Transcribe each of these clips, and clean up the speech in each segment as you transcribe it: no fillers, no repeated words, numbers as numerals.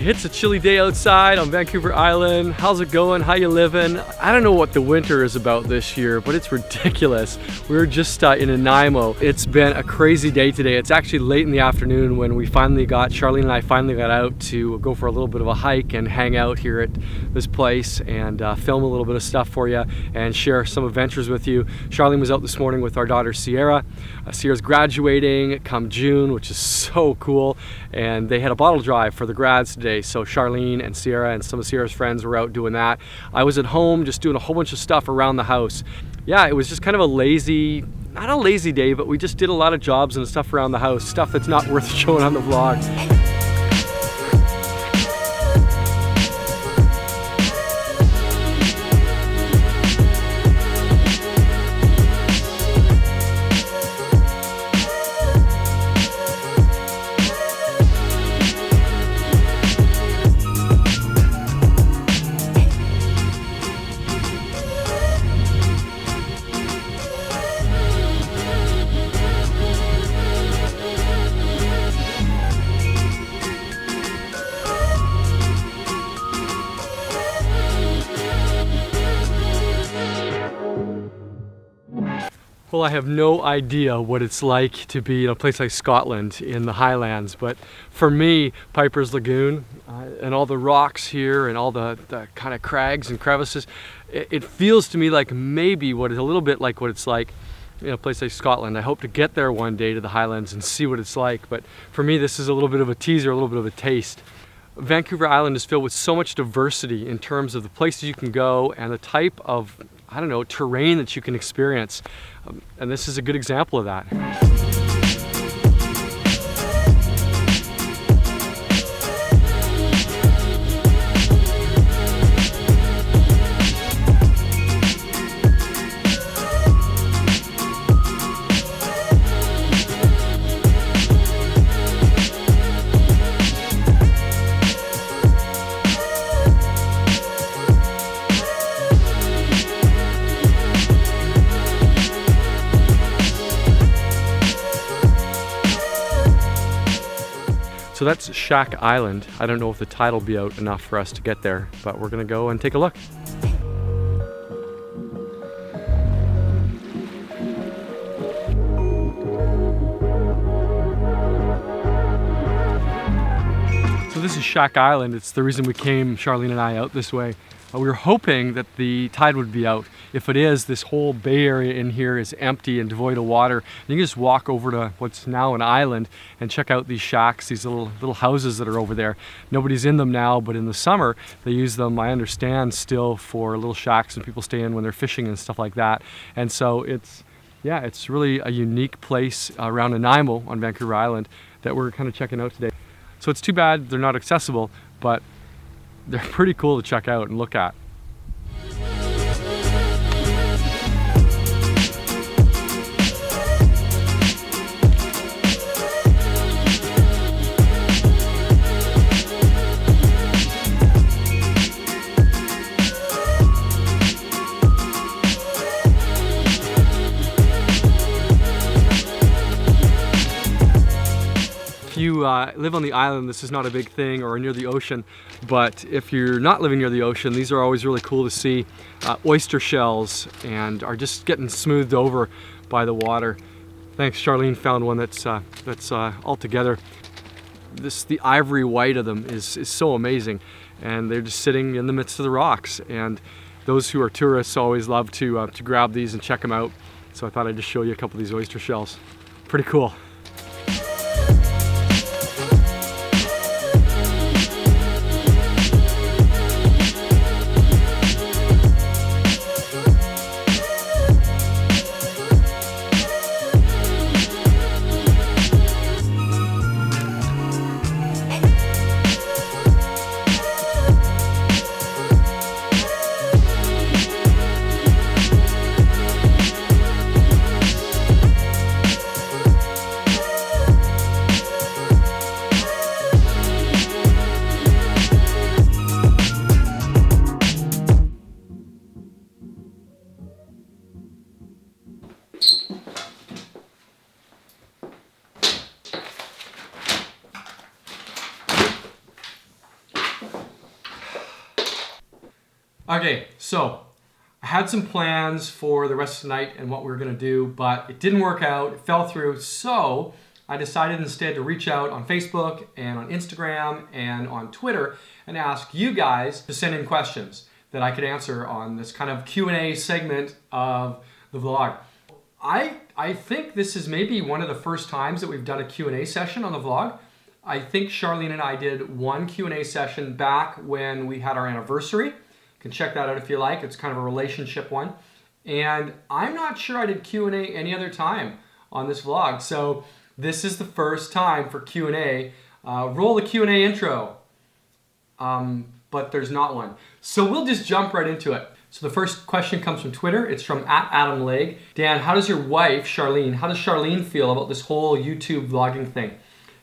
It's a chilly day outside on Vancouver Island. How's it going? How you living? I don't know what the winter is about this year, but it's ridiculous. We were just in Nanaimo. It's been a crazy day today. It's actually late in the afternoon when Charlene and I finally got out to go for a little bit of a hike and hang out here at this place and film a little bit of stuff for you and share some adventures with you. Charlene was out this morning with our daughter Sierra. Sierra's graduating come June, which is so cool, and they had a bottle drive for the grads today. So Charlene and Sierra and some of Sierra's friends were out doing that. I was at home just doing a whole bunch of stuff around the house. Yeah, it was just kind of not a lazy day, but we just did a lot of jobs and stuff around the house, stuff that's not worth showing on the vlog. Well, I have no idea what it's like to be in a place like Scotland in the Highlands, but for me, Piper's Lagoon and all the rocks here and all the kind of crags and crevices, it feels to me like maybe a little bit like what it's like in a place like Scotland. I hope to get there one day to the Highlands and see what it's like, but for me this is a little bit of a teaser, a little bit of a taste. Vancouver Island is filled with so much diversity in terms of the places you can go and the type of, I don't know, terrain that you can experience. And this is a good example of that. So that's Shack Island. I don't know if the tide will be out enough for us to get there, but we're gonna go and take a look. So this is Shack Island. It's the reason we came, Charlene and I, out this way. We were hoping that the tide would be out. If it is, this whole bay area in here is empty and devoid of water. And you can just walk over to what's now an island and check out these shacks, these little houses that are over there. Nobody's in them now, but in the summer they use them, I understand, still for little shacks and people stay in when they're fishing and stuff like that. And so it's really a unique place around Nanaimo on Vancouver Island that we're kind of checking out today. So it's too bad they're not accessible, but they're pretty cool to check out and look at. If you live on the island, this is not a big thing, or near the ocean, but if you're not living near the ocean, these are always really cool to see. Oyster shells and are just getting smoothed over by the water. Thanks, Charlene found one that's all together. The ivory white of them is so amazing, and they're just sitting in the midst of the rocks. And those who are tourists always love to grab these and check them out. So I thought I'd just show you a couple of these oyster shells. Pretty cool. Okay, so I had some plans for the rest of the night and what we were gonna do, but it didn't work out, it fell through. So I decided instead to reach out on Facebook and on Instagram and on Twitter and ask you guys to send in questions that I could answer on this kind of Q&A segment of the vlog. I think this is maybe one of the first times that we've done a Q&A session on the vlog. I think Charlene and I did one Q&A session back when we had our anniversary. You can check that out if you like. It's kind of a relationship one. And I'm not sure I did Q&A any other time on this vlog. So this is the first time for Q&A. Roll the Q&A intro. But there's not one. So we'll just jump right into it. So the first question comes from Twitter. It's from @AdamLegg. Dan, how does your wife, Charlene, how does Charlene feel about this whole YouTube vlogging thing?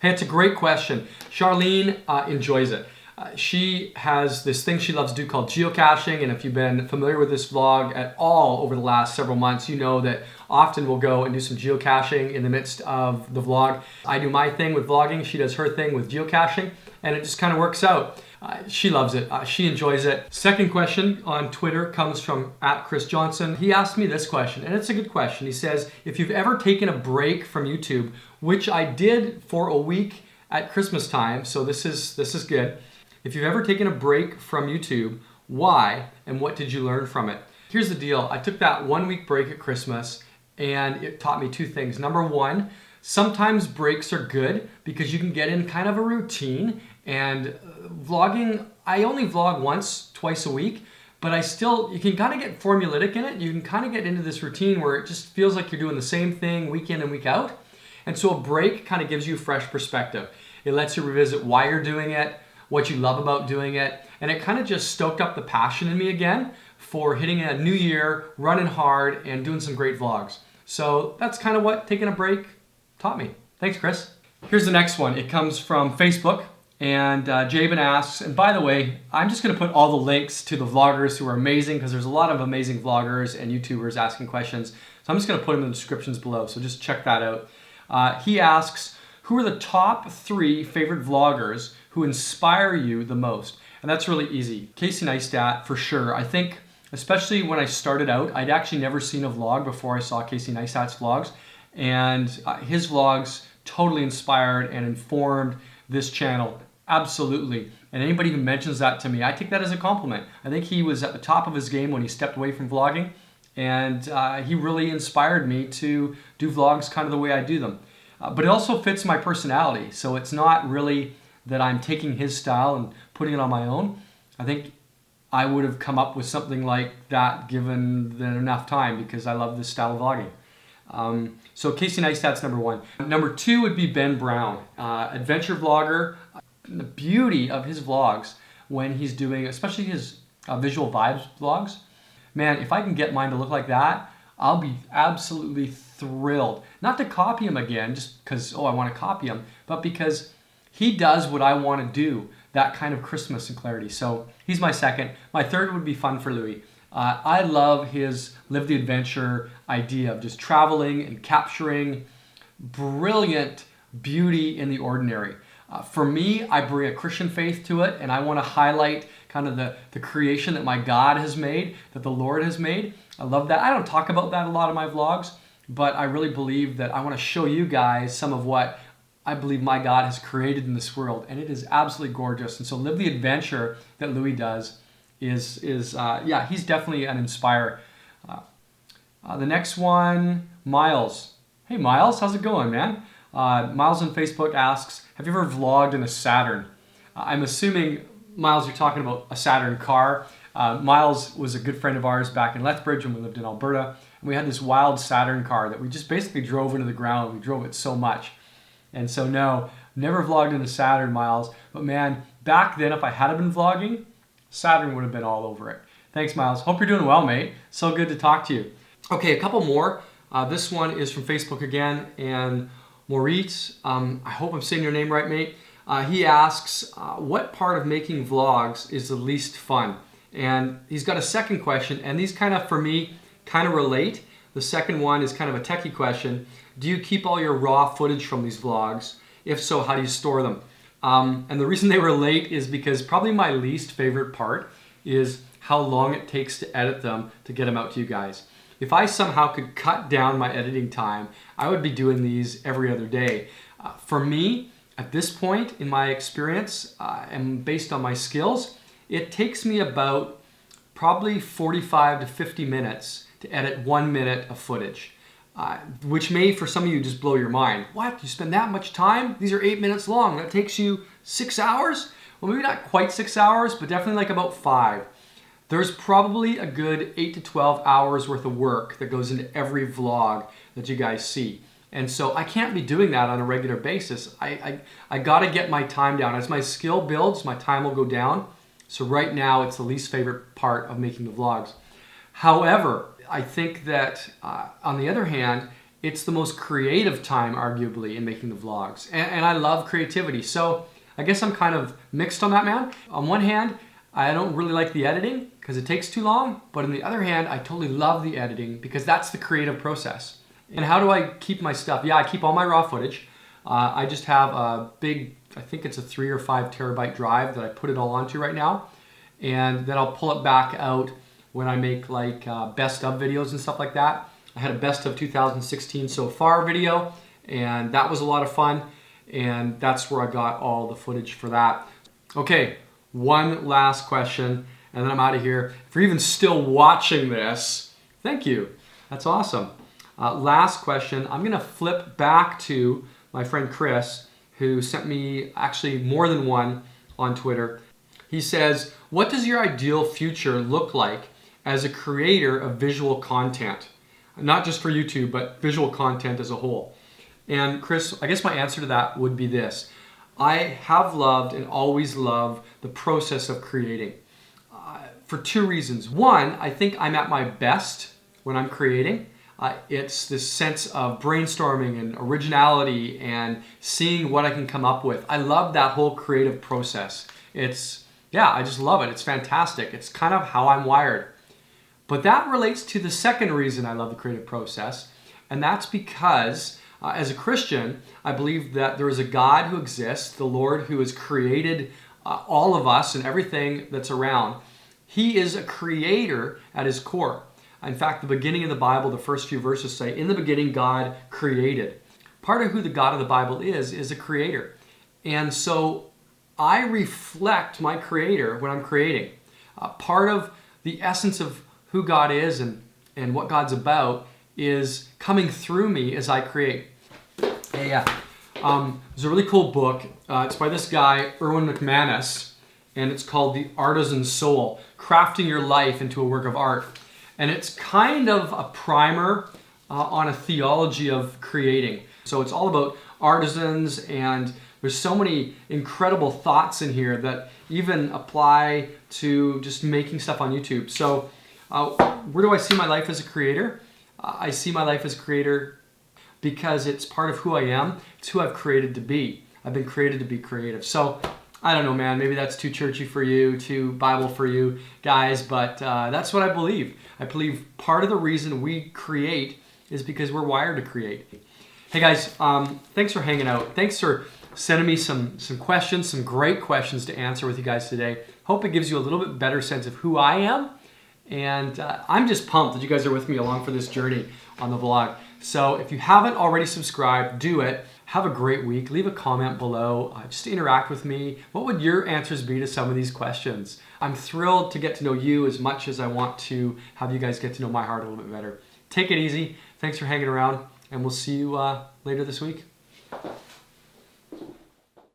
Hey, it's a great question. Charlene enjoys it. She has this thing she loves to do called geocaching, and if you've been familiar with this vlog at all over the last several months, you know that often we'll go and do some geocaching in the midst of the vlog. I do my thing with vlogging, she does her thing with geocaching, and it just kind of works out. She loves it. She enjoys it. Second question on Twitter comes from @ChrisJohnson. He asked me this question, and it's a good question. He says, if you've ever taken a break from YouTube, which I did for a week at Christmas time, so this is good. If you've ever taken a break from YouTube, why and what did you learn from it? Here's the deal. I took that 1 week break at Christmas and it taught me two things. Number one, sometimes breaks are good because you can get in kind of a routine, and vlogging, I only vlog once, twice a week, but you can kind of get formulaic in it. You can kind of get into this routine where it just feels like you're doing the same thing week in and week out. And so a break kind of gives you fresh perspective. It lets you revisit why you're doing it, what you love about doing it, and it kind of just stoked up the passion in me again for hitting a new year, running hard, and doing some great vlogs. So that's kind of what taking a break taught me. Thanks, Chris. Here's the next one. It comes from Facebook, and Jabin asks, and by the way, I'm just gonna put all the links to the vloggers who are amazing, because there's a lot of amazing vloggers and YouTubers asking questions. So I'm just gonna put them in the descriptions below, so just check that out. He asks, who are the top 3 favorite vloggers who inspire you the most? And that's really easy. Casey Neistat, for sure. I think, especially when I started out, I'd actually never seen a vlog before I saw Casey Neistat's vlogs. And his vlogs totally inspired and informed this channel. Absolutely. And anybody who mentions that to me, I take that as a compliment. I think he was at the top of his game when he stepped away from vlogging. And he really inspired me to do vlogs kind of the way I do them. But it also fits my personality. So it's not really that I'm taking his style and putting it on my own. I think I would have come up with something like that given enough time, because I love this style of vlogging. So Casey Neistat's number 1. Number 2 would be Ben Brown, adventure vlogger. The beauty of his vlogs when he's doing, especially his visual vibes vlogs, man, if I can get mine to look like that, I'll be absolutely thrilled. Not to copy him again, just because, I want to copy him, but because he does what I want to do, that kind of Christmas and clarity. So he's my second. My third would be Fun for Louie. I love his live the adventure idea of just traveling and capturing brilliant beauty in the ordinary. For me, I bring a Christian faith to it, and I want to highlight kind of the creation that my God has made, that the Lord has made. I love that. I don't talk about that a lot in my vlogs, but I really believe that I want to show you guys some of what I believe my God has created in this world, and it is absolutely gorgeous. And so live the adventure that Louis does is he's definitely an inspire. The next one, Miles. Hey Miles, how's it going, man? Miles on Facebook asks, have you ever vlogged in a Saturn? I'm assuming, Miles, you're talking about a Saturn car. Miles was a good friend of ours back in Lethbridge when we lived in Alberta, and we had this wild Saturn car that we just basically drove into the ground. We drove it so much. And so no, never vlogged in a Saturn, Miles. But man, back then, if I had been vlogging, Saturn would have been all over it. Thanks, Miles. Hope you're doing well, mate. So good to talk to you. Okay, a couple more. This one is from Facebook again, and Maurits, I hope I'm saying your name right, mate. He asks, what part of making vlogs is the least fun? And he's got a second question, and these kind of, for me, kind of relate. The second one is kind of a techie question. Do you keep all your raw footage from these vlogs? If so, how do you store them? And the reason they relate is because probably my least favorite part is how long it takes to edit them to get them out to you guys. If I somehow could cut down my editing time, I would be doing these every other day. For me, at this point in my experience and based on my skills, it takes me about probably 45 to 50 minutes to edit 1 minute of footage, which may for some of you just blow your mind. What? You spend that much time? These are 8 minutes long. That takes you 6 hours? Well, maybe not quite 6 hours, but definitely like about 5. There's probably a good 8 to 12 hours worth of work that goes into every vlog that you guys see. And so I can't be doing that on a regular basis. I gotta get my time down. As my skill builds, my time will go down. So right now, it's the least favorite part of making the vlogs. However, I think that on the other hand, it's the most creative time, arguably, in making the vlogs. And I love creativity. So I guess I'm kind of mixed on that, man. On one hand, I don't really like the editing because it takes too long. But on the other hand, I totally love the editing because that's the creative process. And how do I keep my stuff? Yeah, I keep all my raw footage. I just have a big, I think it's a 3 or 5 terabyte drive that I put it all onto right now. And then I'll pull it back out when I make like best of videos and stuff like that. I had a best of 2016 so far video, and that was a lot of fun. And that's where I got all the footage for that. Okay, one last question, and then I'm out of here. If you're even still watching this, thank you. That's awesome. Last question, I'm gonna flip back to my friend Chris, who sent me actually more than one on Twitter. He says, what does your ideal future look like as a creator of visual content? Not just for YouTube, but visual content as a whole. And Chris, I guess my answer to that would be this. I have loved and always love the process of creating for 2 reasons. One, I think I'm at my best when I'm creating. It's this sense of brainstorming and originality and seeing what I can come up with. I love that whole creative process. I just love it. It's fantastic. It's kind of how I'm wired. But that relates to the second reason I love the creative process, and that's because as a Christian, I believe that there is a God who exists, the Lord who has created all of us and everything that's around. He is a creator at his core. In fact, the beginning of the Bible, the first few verses say, in the beginning, God created. Part of who the God of the Bible is a creator. And so I reflect my creator when I'm creating. Part of the essence of who God is and what God's about is coming through me as I create. There's a really cool book. It's by this guy, Erwin McManus, and it's called The Artisan Soul, Crafting Your Life into a Work of Art. And it's kind of a primer on a theology of creating. So it's all about artisans, and there's so many incredible thoughts in here that even apply to just making stuff on YouTube. So where do I see my life as a creator? I see my life as a creator because it's part of who I am. It's who I've created to be. I've been created to be creative. So I don't know, man, maybe that's too churchy for you, too Bible for you guys, but that's what I believe. I believe part of the reason we create is because we're wired to create. Hey guys, thanks for hanging out. Thanks for sending me some questions, some great questions to answer with you guys today. Hope it gives you a little bit better sense of who I am. And I'm just pumped that you guys are with me along for this journey on the vlog. So if you haven't already subscribed, do it. Have a great week. Leave a comment below just to interact with me. What would your answers be to some of these questions? I'm thrilled to get to know you as much as I want to have you guys get to know my heart a little bit better. Take it easy. Thanks for hanging around, and we'll see you later this week.